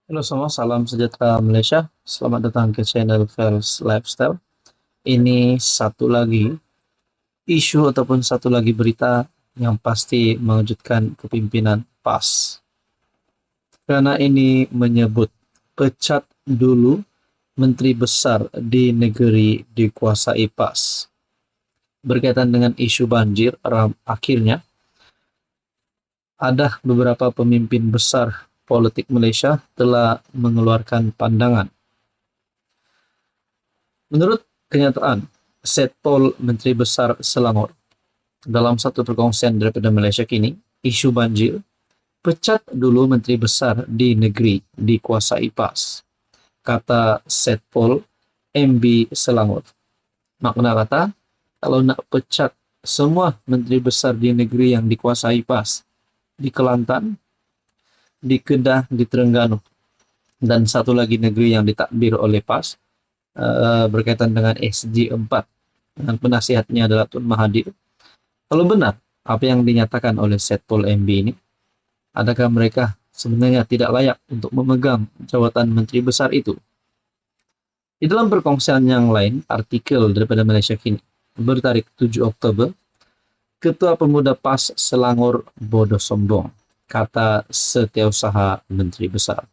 Halo semua, salam sejahtera Malaysia. Selamat datang ke channel Fels Lifestyle. Ini satu lagi isu ataupun satu lagi berita yang pasti mengejutkan kepimpinan PAS. Karena ini menyebut pecat dulu menteri besar di negeri dikuasai PAS. Berkaitan dengan isu banjir, akhirnya ada beberapa pemimpin besar politik Malaysia telah mengeluarkan pandangan. Menurut kenyataan, Setpol Menteri Besar Selangor dalam satu perkongsian daripada Malaysia kini, isu banjir, pecat dulu Menteri Besar di negeri dikuasai PAS, kata Setpol MB Selangor. Makna kata, kalau nak pecat semua Menteri Besar di negeri yang dikuasai PAS, di Kelantan, di Kedah, di Terengganu, dan satu lagi negeri yang ditadbir oleh PAS, berkaitan dengan SG4 dengan penasihatnya adalah Tun Mahathir. Kalau benar apa yang dinyatakan oleh Setpol MB ini, adakah mereka sebenarnya tidak layak untuk memegang jawatan menteri besar itu? Di dalam perkongsian yang lain, artikel daripada Malaysia Kini bertarik 7 Oktober, Ketua Pemuda PAS Selangor bodoh sombong, kata Setiausaha Menteri Besar.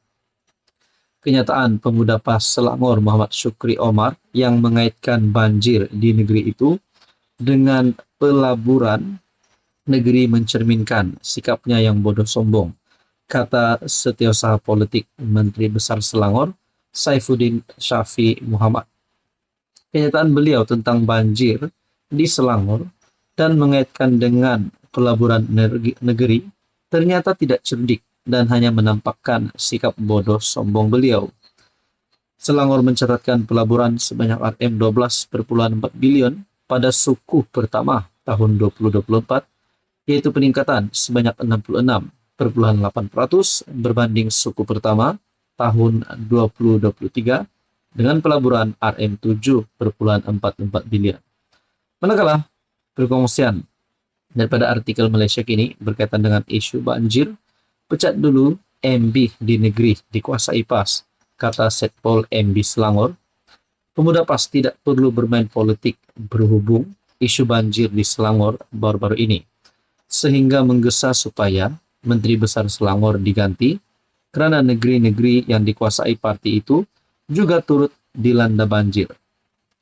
Kenyataan pemuda PAS Selangor Muhammad Syukri Omar yang mengaitkan banjir di negeri itu dengan pelaburan negeri mencerminkan sikapnya yang bodoh sombong, kata Setiausaha Politik Menteri Besar Selangor Saifuddin Syafi Muhammad. Kenyataan beliau tentang banjir di Selangor dan mengaitkan dengan pelaburan negeri ternyata tidak cerdik dan hanya menampakkan sikap bodoh sombong beliau. Selangor mencatatkan pelaburan sebanyak Rm12,4 bilion pada suku pertama tahun 2024, yaitu peningkatan sebanyak 66,8% berbanding suku pertama tahun 2023 dengan pelaburan Rm7,44 bilion. Manakala perkongsian daripada artikel Malaysia Kini berkaitan dengan isu banjir, pecat dulu MB di negeri dikuasai PAS, kata Setpol MB Selangor. Pemuda PAS tidak perlu bermain politik berhubung isu banjir di Selangor baru-baru ini, sehingga menggesa supaya Menteri Besar Selangor diganti kerana negeri-negeri yang dikuasai parti itu juga turut dilanda banjir.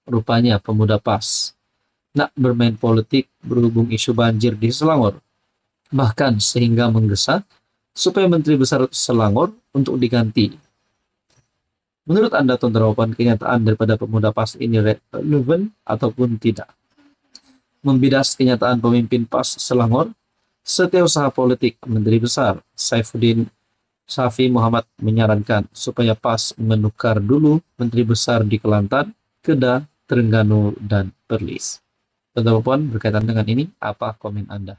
Rupanya pemuda PAS nak bermain politik berhubung isu banjir di Selangor, bahkan sehingga menggesa supaya Menteri Besar Selangor untuk diganti. Menurut Anda, Tuan Terawan, kenyataan daripada pemuda PAS ini relevan ataupun tidak? Membidas kenyataan pemimpin PAS Selangor, Setiausaha Politik Menteri Besar Saifuddin Syafi Muhammad menyarankan supaya PAS menukar dulu Menteri Besar di Kelantan, Kedah, Terengganu, dan Perlis. Tuan Terawan, berkaitan dengan ini, apa komen Anda?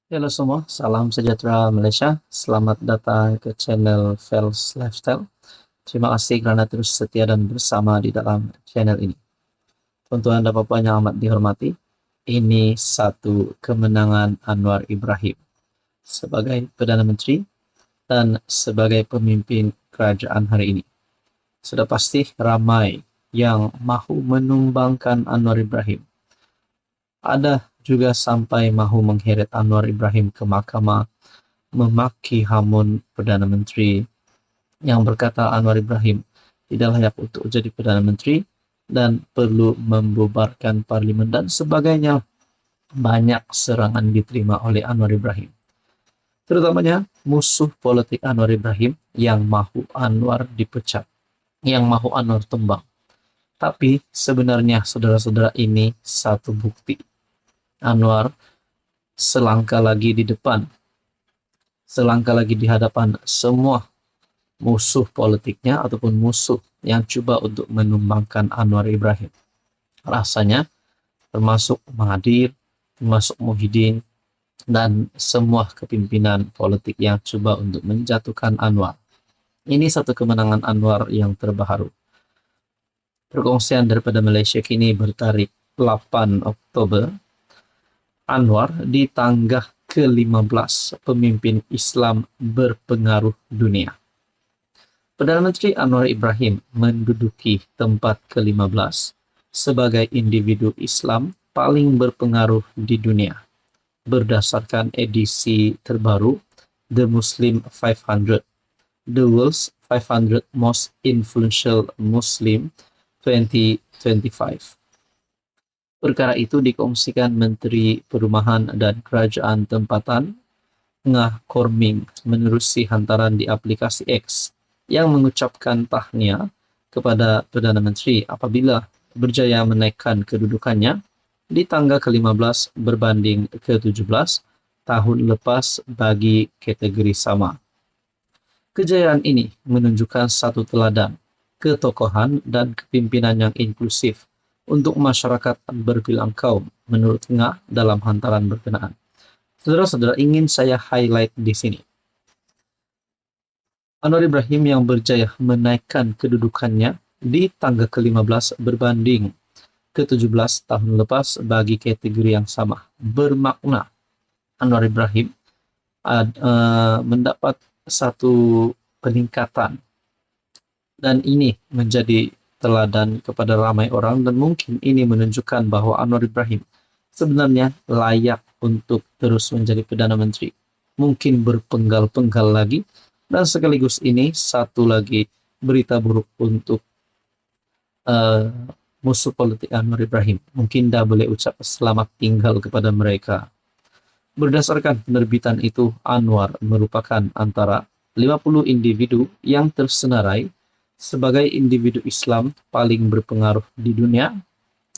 Halo semua, salam sejahtera Malaysia. Selamat datang ke channel Fels Lifestyle. Terima kasih kerana terus setia dan bersama di dalam channel ini. Tuan-tuan dan puan yang amat dihormati, ini satu kemenangan Anwar Ibrahim sebagai Perdana Menteri dan sebagai pemimpin kerajaan hari ini. Sudah pasti ramai yang mahu menumbangkan Anwar Ibrahim. Ada juga sampai mahu mengheret Anwar Ibrahim ke mahkamah, memaki hamun Perdana Menteri yang berkata Anwar Ibrahim tidak layak untuk jadi Perdana Menteri dan perlu membubarkan parlimen dan sebagainya. Banyak serangan diterima oleh Anwar Ibrahim, terutamanya musuh politik Anwar Ibrahim yang mahu Anwar dipecat, yang mahu Anwar tumbang. Tapi sebenarnya saudara-saudara, ini satu bukti Anwar selangkah lagi di depan, selangkah lagi di hadapan semua musuh politiknya ataupun musuh yang cuba untuk menumbangkan Anwar Ibrahim. Rasanya termasuk Mahathir, termasuk Muhyiddin, dan semua kepimpinan politik yang cuba untuk menjatuhkan Anwar. Ini satu kemenangan Anwar yang terbaru. Perkongsian daripada Malaysia Kini bertarik 8 Oktober, Anwar ditanggah ke-15 pemimpin Islam berpengaruh dunia. Perdana Menteri Anwar Ibrahim menduduki tempat ke-15 sebagai individu Islam paling berpengaruh di dunia berdasarkan edisi terbaru The Muslim 500, The World's 500 Most Influential Muslim 2025. Perkara itu dikongsikan Menteri Perumahan dan Kerajaan Tempatan Ngah Korming menerusi hantaran di aplikasi X yang mengucapkan tahniah kepada Perdana Menteri apabila berjaya menaikkan kedudukannya di tangga ke-15 berbanding ke-17 tahun lepas bagi kategori sama. Kejayaan ini menunjukkan satu teladan ketokohan dan kepimpinan yang inklusif untuk masyarakat berbilang kaum menurut Ngah dalam hantaran berkenaan. Saudara-saudara, ingin saya highlight di sini. Anwar Ibrahim yang berjaya menaikkan kedudukannya di tangga ke-15 berbanding ke-17 tahun lepas bagi kategori yang sama. Bermakna Anwar Ibrahim mendapat satu peningkatan, dan ini menjadi teladan kepada ramai orang, dan mungkin ini menunjukkan bahwa Anwar Ibrahim sebenarnya layak untuk terus menjadi Perdana Menteri. Mungkin berpenggal-penggal lagi, dan sekaligus ini satu lagi berita buruk untuk musuh politik Anwar Ibrahim. Mungkin dah boleh ucap selamat tinggal kepada mereka. Berdasarkan penerbitan itu, Anwar merupakan antara 50 individu yang tersenarai sebagai individu Islam paling berpengaruh di dunia,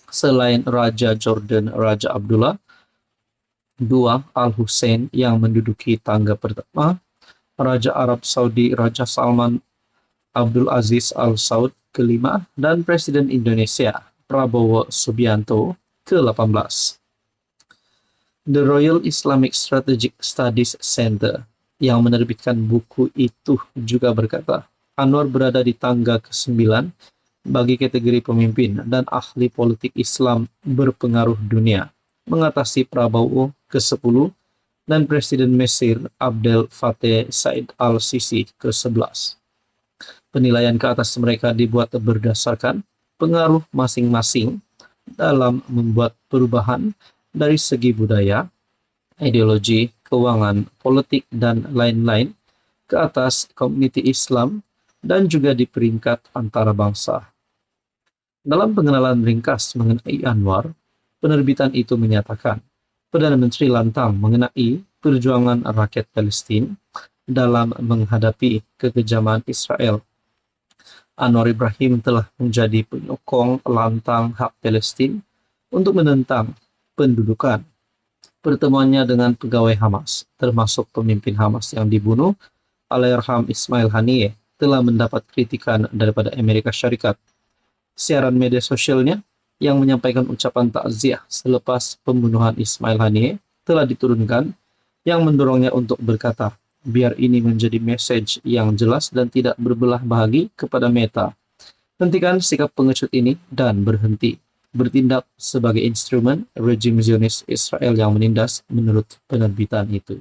selain Raja Jordan Raja Abdullah II Al-Hussein yang menduduki tangga pertama, Raja Arab Saudi Raja Salman Abdul Aziz Al Saud ke-5, dan Presiden Indonesia Prabowo Subianto ke-18. The Royal Islamic Strategic Studies Center yang menerbitkan buku itu juga berkata, Anwar berada di tangga ke-9 bagi kategori pemimpin dan ahli politik Islam berpengaruh dunia, mengatasi Prabowo ke-10 dan Presiden Mesir Abdel Fattah Said Al-Sisi ke-11. Penilaian ke atas mereka dibuat berdasarkan pengaruh masing-masing dalam membuat perubahan dari segi budaya, ideologi, keuangan, politik, dan lain-lain ke atas komuniti Islam dan juga di peringkat antara bangsa. Dalam pengenalan ringkas mengenai Anwar, penerbitan itu menyatakan Perdana Menteri lantang mengenai perjuangan rakyat Palestina dalam menghadapi kekejaman Israel. Anwar Ibrahim telah menjadi penyokong lantang hak Palestina untuk menentang pendudukan. Pertemuannya dengan pegawai Hamas, termasuk pemimpin Hamas yang dibunuh, Alairham Ismail Haniyeh, telah mendapat kritikan daripada Amerika Syarikat. Siaran media sosialnya yang menyampaikan ucapan takziah selepas pembunuhan Ismail Haniyeh telah diturunkan, yang mendorongnya untuk berkata, biar ini menjadi message yang jelas dan tidak berbelah bagi kepada Meta. Hentikan sikap pengecut ini dan berhenti bertindak sebagai instrumen rejim Zionis Israel yang menindas, menurut penerbitan itu.